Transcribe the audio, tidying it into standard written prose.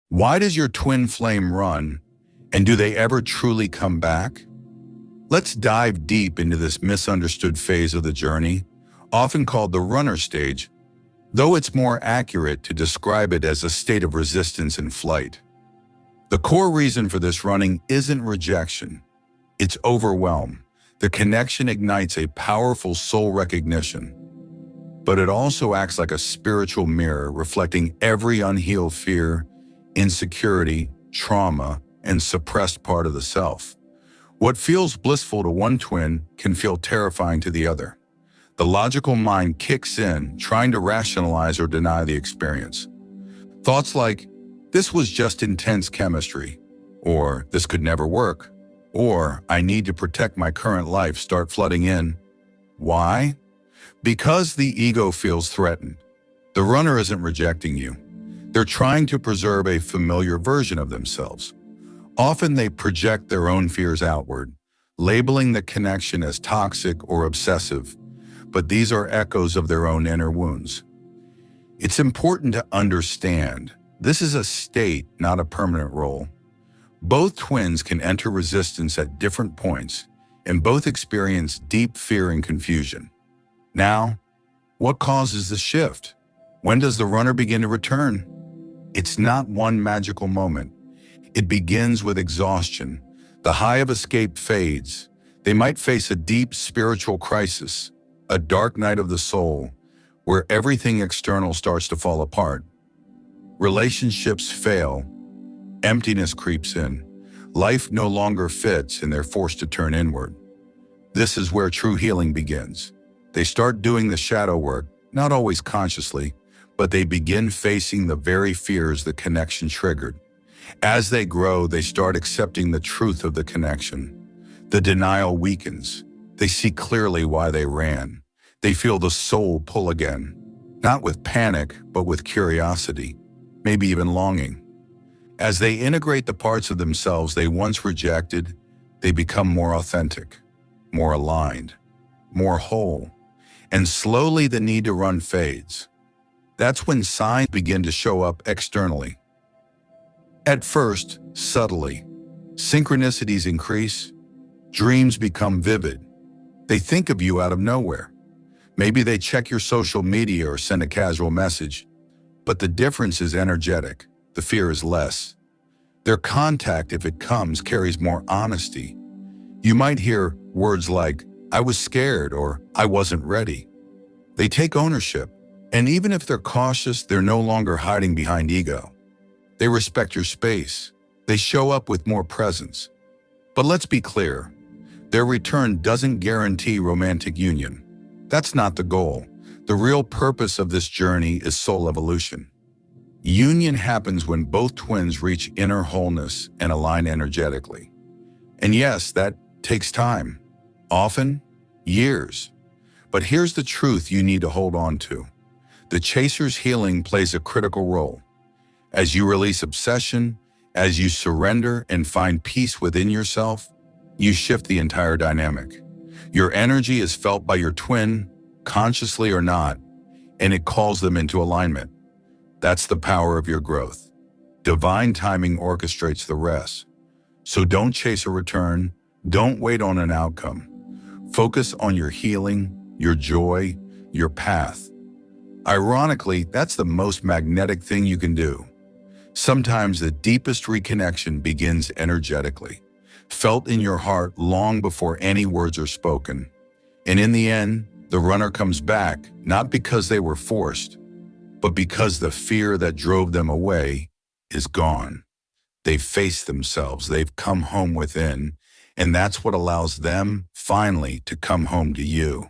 Why does your twin flame run, and do they ever truly come back? Let's dive deep into this misunderstood phase of the journey, often called the runner stage, though it's more accurate to describe it as a state of resistance in flight. The core reason for this running isn't rejection, it's overwhelm. The connection ignites a powerful soul recognition, but it also acts like a spiritual mirror reflecting every unhealed fear, insecurity, trauma, and suppressed part of the self. What feels blissful to one twin can feel terrifying to the other. The logical mind kicks in, trying to rationalize or deny the experience. Thoughts like, "This was just intense chemistry," or "This could never work," or "I need to protect my current life," start flooding in. Why? Because the ego feels threatened. The runner isn't rejecting you. They're trying to preserve a familiar version of themselves. Often they project their own fears outward, labeling the connection as toxic or obsessive, but these are echoes of their own inner wounds. It's important to understand this is a state, not a permanent role. Both twins can enter resistance at different points, and both experience deep fear and confusion. Now, what causes the shift? When does the runner begin to return? It's not one magical moment. It begins with exhaustion. The high of escape fades. They might face a deep spiritual crisis, a dark night of the soul, where everything external starts to fall apart. Relationships fail. Emptiness creeps in. Life no longer fits, and they're forced to turn inward. This is where true healing begins. They start doing the shadow work, not always consciously, but they begin facing the very fears the connection triggered. As they grow, they start accepting the truth of the connection. The denial weakens. They see clearly why they ran. They feel the soul pull again, not with panic, but with curiosity, maybe even longing. As they integrate the parts of themselves they once rejected, they become more authentic, more aligned, more whole, and slowly the need to run fades. That's when signs begin to show up externally. At first, subtly, synchronicities increase, dreams become vivid. They think of you out of nowhere. Maybe they check your social media or send a casual message, but the difference is energetic. The fear is less. Their contact, if it comes, carries more honesty. You might hear words like, "I was scared," or "I wasn't ready." They take ownership, and even if they're cautious, they're no longer hiding behind ego. They respect your space. They show up with more presence. But let's be clear, their return doesn't guarantee romantic union. That's not the goal. The real purpose of this journey is soul evolution. Union happens when both twins reach inner wholeness and align energetically. And yes, that takes time, often years. But here's the truth you need to hold on to. The chaser's healing plays a critical role. As you release obsession, as you surrender and find peace within yourself, you shift the entire dynamic. Your energy is felt by your twin, consciously or not, and it calls them into alignment. That's the power of your growth. Divine timing orchestrates the rest. So don't chase a return. Don't wait on an outcome. Focus on your healing, your joy, your path. Ironically, that's the most magnetic thing you can do. Sometimes the deepest reconnection begins energetically, felt in your heart long before any words are spoken. And in the end, the runner comes back, not because they were forced, but because the fear that drove them away is gone. They've faced themselves, they've come home within, and that's what allows them, finally, to come home to you.